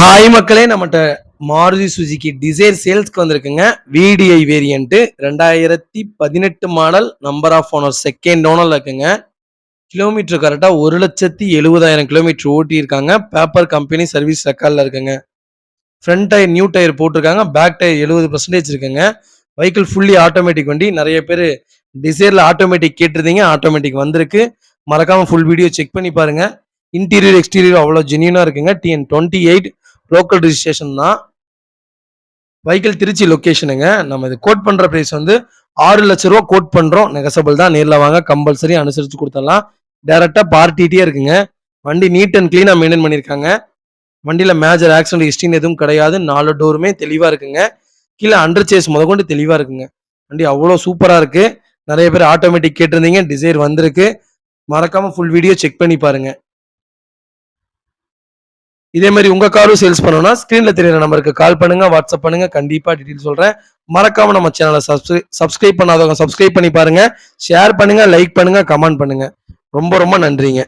Hi மக்களே, நம்மகிட்ட Maruti Suzuki desire சேல்ஸ்க்கு வந்திருக்குங்க. VDI variant 2018 model, number of owner second ஓனர்ல இருக்குங்க. கிலோமீட்டர் கரெக்டா 1,70,000 கிலோமீட்டர் ஓட்டியிருக்காங்க. பேப்பர் கம்பெனி சர்வீஸ் ரெக்கார்ட்ல இருக்குங்க. ஃப்ரண்ட் டயர் நியூ டயர் போட்டிருக்காங்க. பேக் டயர் 70% இருக்குங்க. வெஹிக்கிள் ஃபுல்லி ஆட்டோமேட்டிக் வண்டி. நிறைய பேர் டிசைர்ல ஆட்டோமேட்டிக் கேட்டிருந்தீங்க, ஆட்டோமேட்டிக் வந்திருக்கு. மறக்காம ஃபுல் வீடியோ செக் பண்ணி பாருங்க. இன்டீரியர் எக்ஸ்டீரியர் அவ்வளோ ஜென்யூனா இருக்குங்க. TN28 லோக்கல் ரிஜிஸ்ட்ரேஷன் தான். வெஹிக்கிள் திருச்சி லொகேஷனுங்க. நம்ம இது கோட் பண்ற பிரைஸ் வந்து 6 லட்ச ரூபா கோட் பண்றோம். நெகசபிள் தான். நேர்ல வாங்க, கம்பல்சரி அனுசரிச்சு கொடுத்துடலாம். டைரக்டா பார்ட்டிட்டே இருக்குங்க. வண்டி நீட் அண்ட் கிளீனா மெயின்டைன் பண்ணியிருக்காங்க. வண்டியில மேஜர் ஆக்சிடென்ட் ஹிஸ்டரின்னு எதுவும் கிடையாது. 4 டோருமே தெளிவா இருக்குங்க. கீழே அண்டர் சேஸ் முதற்கொண்டு தெளிவா இருக்குங்க. வண்டி அவ்வளோ சூப்பரா இருக்கு. நிறைய பேர் ஆட்டோமேட்டிக் கேட்டிருந்தீங்க, டிசைர் வந்திருக்கு. மறக்காம ஃபுல் வீடியோ செக் பண்ணி பாருங்க. இதே மாதிரி உங்க காரும் சேல்ஸ் பண்ணணும்னா ஸ்கிரீன்ல தெரியுற நம்பருக்கு கால் பண்ணுங்க, வாட்ஸ்அப் பண்ணுங்க. கண்டிப்பா டீடைல் சொல்றேன். மறக்காம நம்ம சேனலை சப்ஸ்கிரைப் பண்ணாதவங்க சப்ஸ்கிரைப் பண்ணி பாருங்க. ஷேர் பண்ணுங்க, லைக் பண்ணுங்க, கமெண்ட் பண்ணுங்க. ரொம்ப ரொம்ப நன்றிங்க.